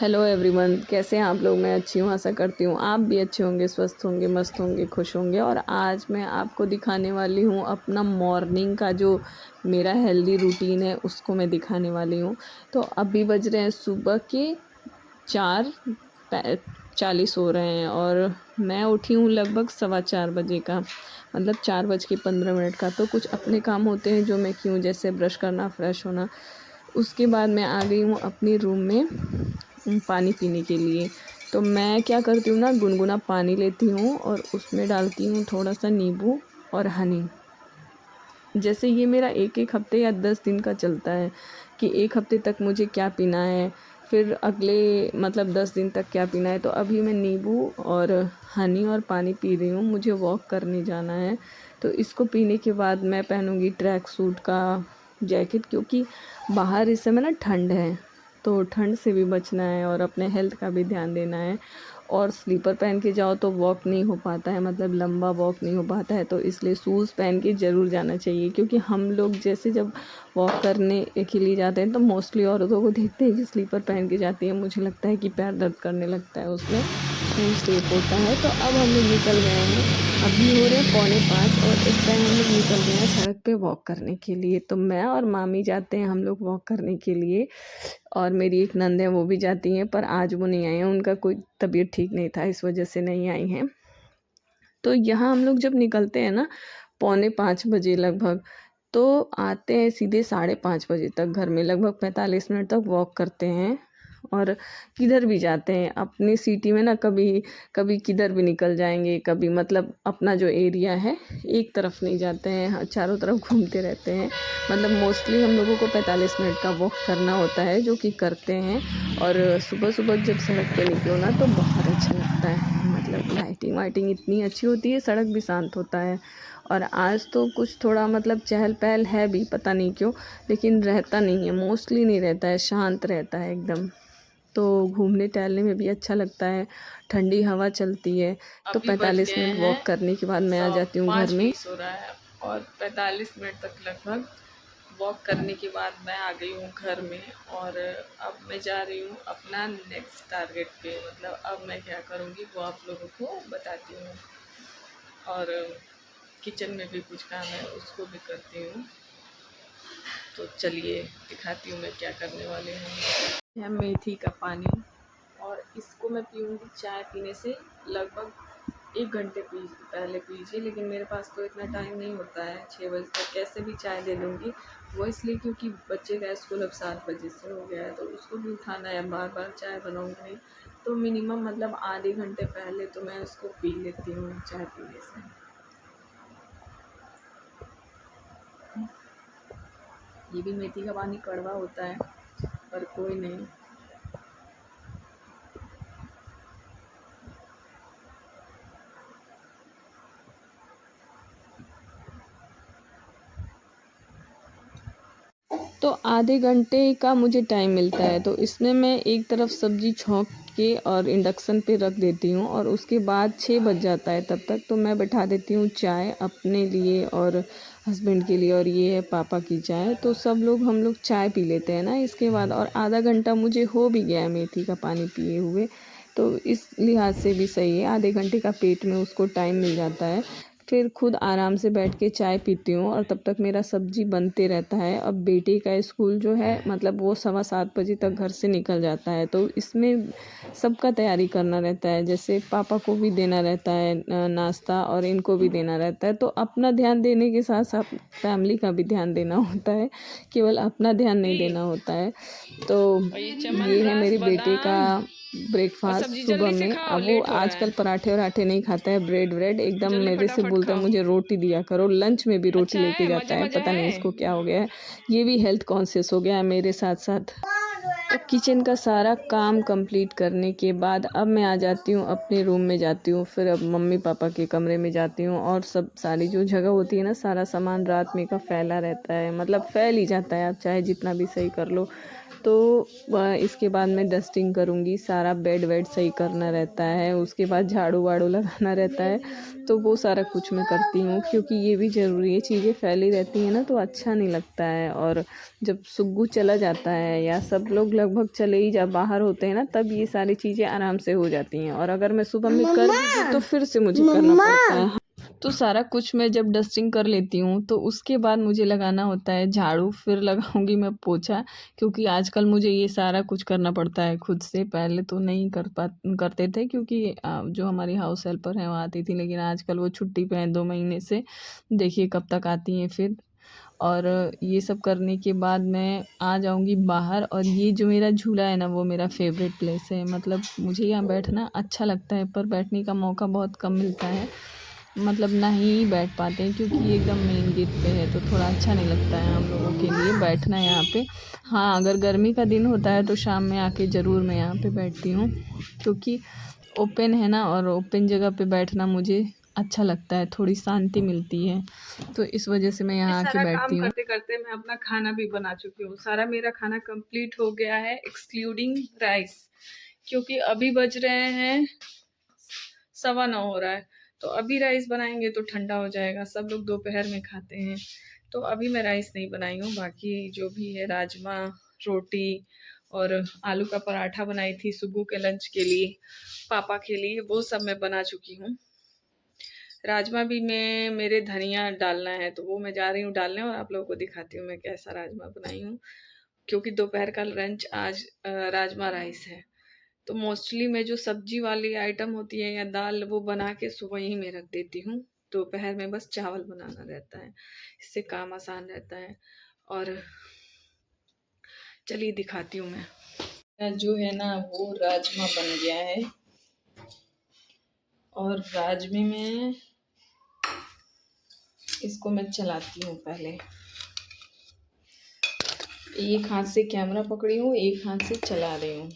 Hello everyone, कैसे हैं आप लोग। मैं अच्छी हूँ, आशा करती हूँ आप भी अच्छे होंगे, स्वस्थ होंगे, मस्त होंगे, खुश होंगे। और आज मैं आपको दिखाने वाली हूँ अपना मॉर्निंग का जो मेरा हेल्दी रूटीन है, उसको मैं दिखाने वाली हूँ। तो अभी बज रहे हैं सुबह के 4:40 हो रहे हैं और मैं उठी हूँ लगभग 4:15 बजे का, मतलब 4:15 का। तो कुछ अपने काम होते हैं जो मैं क्यों, जैसे ब्रश करना, फ्रेश होना। उसके बाद मैं आ गई हूँ अपनी रूम में पानी पीने के लिए। तो मैं क्या करती हूँ ना, गुनगुना पानी लेती हूँ और उसमें डालती हूँ थोड़ा सा नींबू और हनी। जैसे ये मेरा 1-1 हफ्ते या 10 दिन का चलता है कि 1 हफ्ते तक मुझे क्या पीना है, फिर अगले मतलब 10 दिन तक क्या पीना है। तो अभी मैं नींबू और हनी और पानी पी रही हूँ। मुझे वॉक करने जाना है, तो इसको पीने के बाद मैं पहनूँगी ट्रैक सूट का जैकेट, क्योंकि बाहर इस समय ना ठंड है, तो ठंड से भी बचना है और अपने हेल्थ का भी ध्यान देना है। और स्लीपर पहन के जाओ तो वॉक नहीं हो पाता है, मतलब लंबा वॉक नहीं हो पाता है, तो इसलिए शूज़ पहन के ज़रूर जाना चाहिए। क्योंकि हम लोग जैसे जब वॉक करने के लिए जाते हैं तो मोस्टली औरतों को देखते हैं कि स्लीपर पहन के जाती है। मुझे लगता है कि पैर दर्द करने लगता है उसमें, शूज़ सेफ होता है। तो अब हम लोग निकल गए हैं, अभी हो रहे हैं 4:45 और इस टाइम हम लोग निकल गए हैं सड़क पे वॉक करने के लिए। तो मैं और मामी जाते हैं हम लोग वॉक करने के लिए, और मेरी एक नंद है वो भी जाती हैं, पर आज वो नहीं आई हैं, उनका कोई तबीयत ठीक नहीं था, इस वजह से नहीं आई हैं। तो यहाँ हम लोग जब निकलते हैं ना 4:45 बजे लगभग, तो आते हैं सीधे 5:30 बजे तक घर में। लगभग 45 मिनट तक वॉक करते हैं और किधर भी जाते हैं अपनी सिटी में ना, कभी कभी किधर भी निकल जाएंगे, कभी मतलब अपना जो एरिया है एक तरफ नहीं जाते हैं, हाँ, चारों तरफ घूमते रहते हैं। मतलब मोस्टली हम लोगों को 45 मिनट का वॉक करना होता है, जो कि करते हैं। और सुबह सुबह जब सड़क पे निकलो ना तो बहुत अच्छा लगता है, मतलब लाइटिंग वाइटिंग इतनी अच्छी होती है, सड़क भी शांत होता है। और आज तो कुछ थोड़ा मतलब चहल पहल है भी, पता नहीं क्यों, लेकिन रहता नहीं है, मोस्टली नहीं रहता है, शांत रहता है एकदम। तो घूमने टहलने में भी अच्छा लगता है, ठंडी हवा चलती है। तो 45 मिनट वॉक करने के बाद मैं आ जाती हूँ घर में। हो रहा है और 45 मिनट तक लगभग वॉक करने के बाद मैं आ गई हूँ घर में। और अब मैं जा रही हूँ अपना नेक्स्ट टारगेट पे, मतलब अब मैं क्या करूँगी वो आप लोगों को बताती हूँ। और किचन में भी कुछ काम है, उसको भी करती हूँ। तो चलिए दिखाती हूँ मैं क्या करने वाली हूँ। यह मेथी का पानी, और इसको मैं पीऊँगी चाय पीने से लगभग 1 घंटे पहले पीजिए। लेकिन मेरे पास तो इतना टाइम नहीं होता है, 6 बजे तक कैसे भी चाय दे दूँगी। वो इसलिए क्योंकि बच्चे का स्कूल अब 7 बजे से हो गया है, तो उसको भी उठाना है, बार बार चाय बनाऊँगी नहीं। तो मिनिमम मतलब आधे घंटे पहले तो मैं उसको पी लेती हूँ चाय पीने से। ये भी मेथी का पानी कड़वा होता है, पर कोई नहीं। तो आधे घंटे का मुझे टाइम मिलता है, तो इसमें मैं एक तरफ सब्ज़ी छौंक के और इंडक्शन पे रख देती हूँ, और उसके बाद 6 बज जाता है, तब तक तो मैं बैठा देती हूँ चाय अपने लिए और हस्बैंड के लिए, और ये है पापा की चाय। तो सब लोग हम लोग चाय पी लेते हैं ना इसके बाद, और आधा घंटा मुझे हो भी गया है मेथी का पानी पिए हुए। तो इस लिहाज से भी सही है, आधे घंटे का पेट में उसको टाइम मिल जाता है। फिर खुद आराम से बैठ के चाय पीती हूँ, और तब तक मेरा सब्जी बनते रहता है। अब बेटे का स्कूल जो है, मतलब वो 7:15 बजे तक घर से निकल जाता है, तो इसमें सबका तैयारी करना रहता है। जैसे पापा को भी देना रहता है नाश्ता, और इनको भी देना रहता है। तो अपना ध्यान देने के साथ साथ फैमिली का भी ध्यान देना होता है, केवल अपना ध्यान नहीं देना होता है। तो ये है मेरे बेटे का ब्रेकफास्ट सुबह में। अब वो आजकल पराठे वराठे नहीं खाता है, ब्रेड व्रेड एकदम मेरे से बोलता है मुझे रोटी दिया करो। लंच में भी रोटी लेके जाता है, पता नहीं इसको क्या हो गया है, ये भी हेल्थ कॉन्शियस हो गया है मेरे साथ साथ। तो किचन का सारा काम कंप्लीट करने के बाद अब मैं आ जाती हूँ अपने रूम में जाती हूँ। फिर अब मम्मी पापा के कमरे में जाती हूँ और सब सारी जो जगह होती है ना, सारा सामान रात में का फैला रहता है, मतलब फैल ही जाता है, आप चाहे जितना भी सही कर लो। तो इसके बाद मैं डस्टिंग करूँगी, सारा बेड वेड सही करना रहता है, उसके बाद झाड़ू वाड़ू लगाना रहता है। तो वो सारा कुछ मैं करती हूँ, क्योंकि ये भी ज़रूरी है, चीज़ें फैली रहती हैं ना तो अच्छा नहीं लगता है। और जब सुग्गू चला जाता है या सब लोग लगभग चले ही जा बाहर होते हैं ना, तब ये सारी चीज़ें आराम से हो जाती हैं। और अगर मैं सुबह में कर भी दूँ तो फिर से मुझे करना पड़ता है। तो सारा कुछ मैं जब डस्टिंग कर लेती हूँ तो उसके बाद मुझे लगाना होता है झाड़ू, फिर लगाऊंगी मैं पोछा, क्योंकि आजकल मुझे ये सारा कुछ करना पड़ता है खुद से। पहले तो नहीं करते थे, क्योंकि जो हमारी हाउस हेल्पर हैं वो आती थी, लेकिन आजकल वो छुट्टी पे हैं 2 महीने से, देखिए कब तक आती हैं फिर। और ये सब करने के बाद मैं आ जाऊंगी बाहर। और ये जो मेरा झूला है ना, वो मेरा फेवरेट प्लेस है, मतलब मुझे यहाँ बैठना अच्छा लगता है, पर बैठने का मौका बहुत कम मिलता है, मतलब ना ही बैठ पाते हैं, क्योंकि ये एकदम मेन गेट पे है, तो थोड़ा अच्छा नहीं लगता है हम लोगों के लिए बैठना यहाँ पे। हाँ, अगर गर्मी का दिन होता है तो शाम में आके ज़रूर मैं यहाँ पे बैठती हूँ, क्योंकि ओपन है ना, और ओपन जगह पे बैठना मुझे अच्छा लगता है, थोड़ी शांति मिलती है, तो इस वजह से मैं यहाँ आके बैठती हूँ। करते करते मैं अपना खाना भी बना चुकी हूँ, सारा मेरा खाना कंप्लीट हो गया है एक्सक्लूडिंग राइस, क्योंकि अभी बज रहे हैं 9:15 हो रहा है। तो अभी राइस बनाएंगे तो ठंडा हो जाएगा, सब लोग दोपहर में खाते हैं, तो अभी मैं राइस नहीं बनाई हूँ। बाकी जो भी है, राजमा, रोटी और आलू का पराठा बनाई थी सुबह के लंच के लिए, पापा के लिए, वो सब मैं बना चुकी हूँ। राजमा भी मैं, मेरे धनिया डालना है तो वो मैं जा रही हूँ डालने, और आप लोगों को दिखाती हूँ मैं कैसा राजमा बनाई हूँ, क्योंकि दोपहर का लंच आज राजमा राइस है। तो मोस्टली मैं जो सब्जी वाली आइटम होती है या दाल, वो बना के सुबह ही मैं रख देती हूँ, दोपहर में बस चावल बनाना रहता है, इससे काम आसान रहता है। और चलिए दिखाती हूँ मैं, जो है ना वो राजमा बन गया है, और राजमे में इसको मैं चलाती हूँ पहले, एक हाथ से कैमरा पकड़ी हूँ, एक हाथ से चला रही हूँ।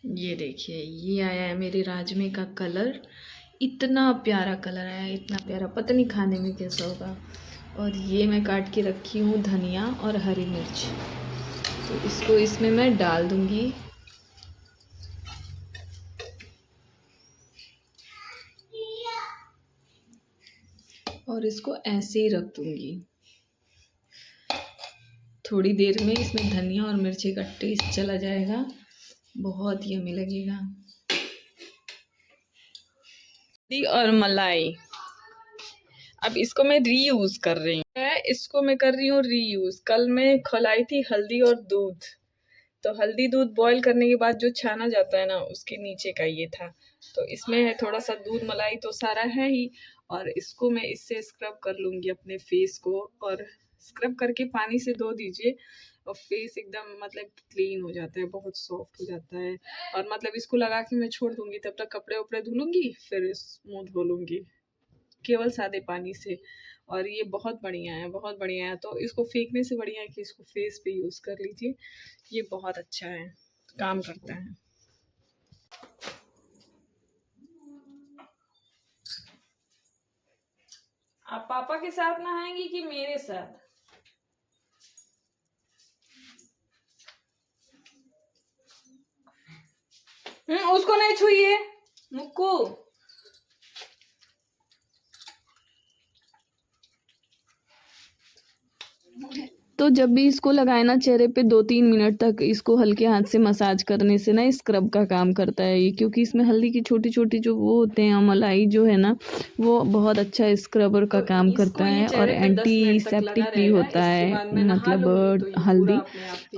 ये देखिए, ये आया है मेरे राजमे का कलर, इतना प्यारा कलर आया, इतना प्यारा, पता नहीं खाने में कैसा होगा। और ये मैं काट के रखी हूँ धनिया और हरी मिर्च, तो इसको इसमें मैं डाल दूंगी, और इसको ऐसे ही रख दूंगी। थोड़ी देर में इसमें धनिया और मिर्ची का टेस्ट चला जाएगा, बहुत यम्मी लगेगा। और मलाई, अब इसको मैं रीयूज कर रही हूँ, इसको मैं कर रही हूँ रीयूज। कल मैं खलाई थी हल्दी और दूध, तो हल्दी दूध बॉईल करने के बाद जो छाना जाता है ना, उसके नीचे का ये था, तो इसमें है थोड़ा सा दूध, मलाई तो सारा है ही, और इसको मैं इससे स्क्रब कर लूँगी अपने फेस को, और स्क्रब करके पानी से धो दीजिए, और फेस एकदम मतलब क्लीन हो जाता है, बहुत सॉफ्ट हो जाता है। और मतलब इसको लगा के मैं छोड़ दूँगी, तब तक कपड़े उपड़े धुलूँगी, फिर मुँह धो लूँगी केवल सादे पानी से। और ये बहुत बढ़िया है, बहुत बढ़िया है, तो इसको फेंकने से बढ़िया है कि इसको फेस पे यूज़ कर लीजिए, ये बहुत अच्छा है, काम करता है। आप पापा के साथ नहाएंगी कि मेरे साथ? उसको नहीं छुइए मुक्कू। तो जब भी इसको लगाए ना चेहरे पे, 2-3 मिनट तक इसको हल्के हाथ से मसाज करने से ना स्क्रब का काम करता है ये, क्योंकि इसमें हल्दी की छोटी छोटी जो वो होते हैं, मलाई जो है ना, वो बहुत अच्छा स्क्रबर का काम करता है, और एंटी सेप्टिक भी होता है, मतलब हल्दी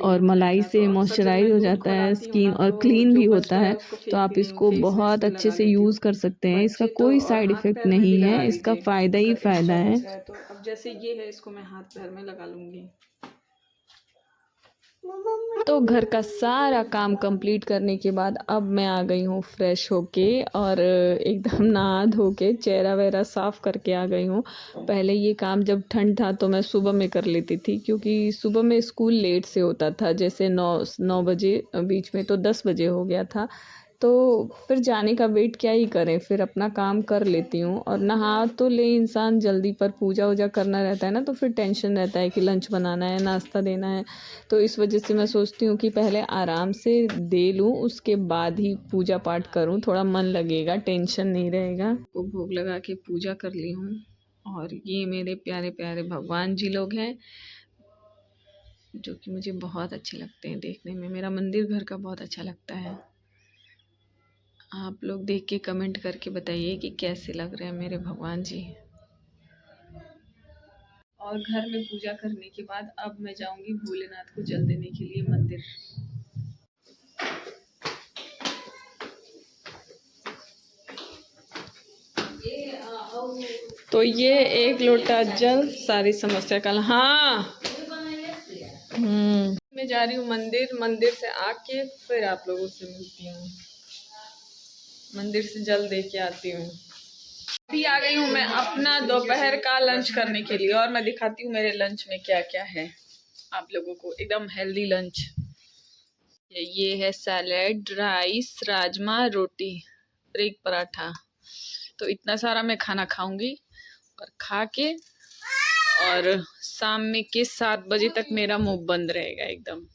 और मलाई से मॉइस्चराइज हो जाता है स्किन, और क्लीन भी होता है। तो आप इसको बहुत अच्छे से यूज़ कर सकते हैं, इसका कोई साइड इफ़ेक्ट नहीं है, इसका फ़ायदा ही फ़ायदा है। तो अब जैसे ये है, इसको मैं हाथ पैर में लगा लूँगी। तो तो घर का सारा काम कंप्लीट करने के बाद अब मैं आ गई हूँ फ्रेश होके और एकदम नहा धो के चेहरा वेहरा साफ़ करके आ गई हूँ। पहले ये काम जब ठंड था तो मैं सुबह में कर लेती थी, क्योंकि सुबह में स्कूल लेट से होता था, जैसे 9 बजे, बीच में तो 10 बजे हो गया था। तो फिर जाने का वेट क्या ही करें, फिर अपना काम कर लेती हूँ और नहा तो ले इंसान जल्दी, पर पूजा वूजा करना रहता है ना, तो फिर टेंशन रहता है कि लंच बनाना है, नाश्ता देना है। तो इस वजह से मैं सोचती हूँ कि पहले आराम से दे लूँ, उसके बाद ही पूजा पाठ करूँ, थोड़ा मन लगेगा, टेंशन नहीं रहेगा। को भोग लगा के पूजा कर ली हूँ और ये मेरे प्यारे प्यारे भगवान जी लोग हैं, जो कि मुझे बहुत अच्छे लगते हैं देखने में। मेरा मंदिर घर का बहुत अच्छा लगता है। आप लोग देख के कमेंट करके बताइए कि कैसे लग रहे हैं मेरे भगवान जी। और घर में पूजा करने के बाद अब मैं जाऊंगी भोलेनाथ को जल देने के लिए मंदिर। तो ये 1 लोटा जल सारी समस्या का। हाँ, मैं जा रही हूँ मंदिर। मंदिर से आके फिर आप लोगों से मिलती हूँ। मंदिर से जल दे के आती हूँ। अभी आ गई हूँ मैं अपना दोपहर का लंच करने के लिए और मैं दिखाती हूँ मेरे लंच में क्या क्या है आप लोगों को। एकदम हेल्दी लंच। ये है सैलेड, राइस, राजमा, रोटी और एक पराठा। तो इतना सारा मैं खाना खाऊंगी और खा के और शाम में के 7 बजे तक मेरा मुंह बंद रहेगा एकदम।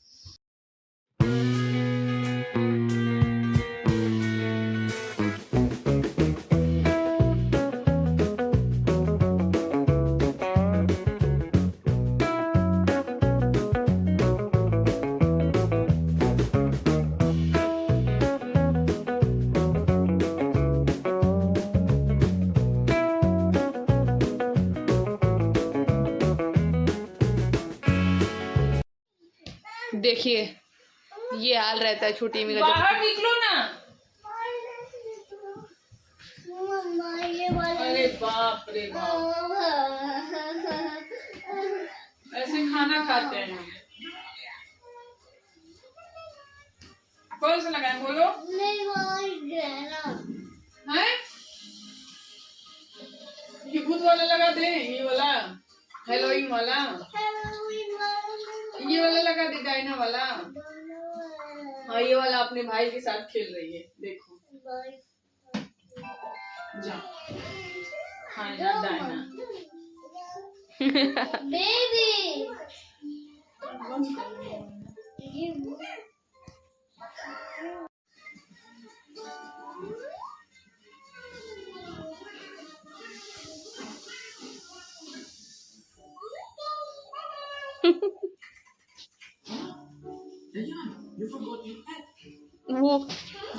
देखिए ये हाल रहता है छोटी में। बाहर निकलो ना। अरे बाप रे बाप, ऐसे खाना खाते हैं। कौन सा लगाए बोलो? है ये भूत वाला लगा दे, ये वाला हेलोइन वाला, ये वाला लगा दे, डायना वाला। हाँ ये वाला अपने भाई के साथ खेल रही है, देखो। जा हाँ जा डायना। बेबी वो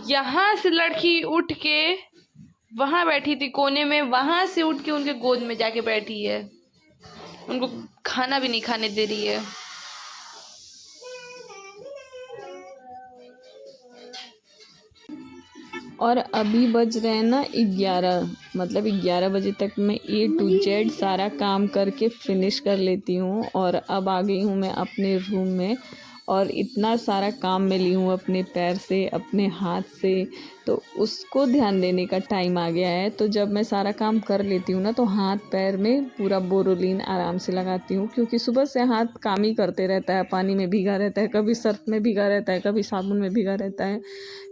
यहाँ से लड़की उठ के वहां बैठी थी कोने में, वहां से उठ के उनके गोद में जाके बैठी है। उनको खाना भी नहीं खाने दे रही है। और अभी बज रहे हैं ना 11, मतलब 11 बजे तक मैं A to Z सारा काम करके फिनिश कर लेती हूँ। और अब आ गई हूँ मैं अपने रूम में और इतना सारा काम मैं ली हूँ अपने पैर से, अपने हाथ से, तो उसको ध्यान देने का टाइम आ गया है। तो जब मैं सारा काम कर लेती हूँ ना तो हाथ पैर में पूरा बोरोलिन आराम से लगाती हूँ, क्योंकि सुबह से हाथ काम ही करते रहता है, पानी में भीगा रहता है, कभी सर्फ में भीगा रहता है, कभी साबुन में भीगा रहता है।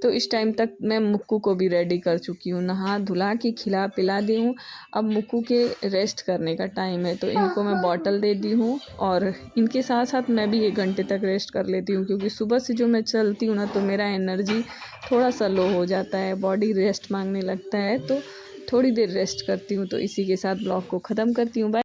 तो इस टाइम तक मैं मुक्कू को भी रेडी कर चुकी हूँ, नहा धुला के खिला पिला दी हूँ। अब मुक्कू के रेस्ट करने का टाइम है, तो इनको मैं बॉटल दे दी हूँ और इनके साथ साथ मैं भी 1 घंटे तक रेस्ट कर लेती हूँ, क्योंकि सुबह से जो मैं चलती हूँ ना तो मेरा एनर्जी थोड़ा सा लो हो जाता है, बॉडी रेस्ट मांगने लगता है, तो थोड़ी देर रेस्ट करती हूँ। तो इसी के साथ ब्लॉग को ख़त्म करती हूँ। बाय।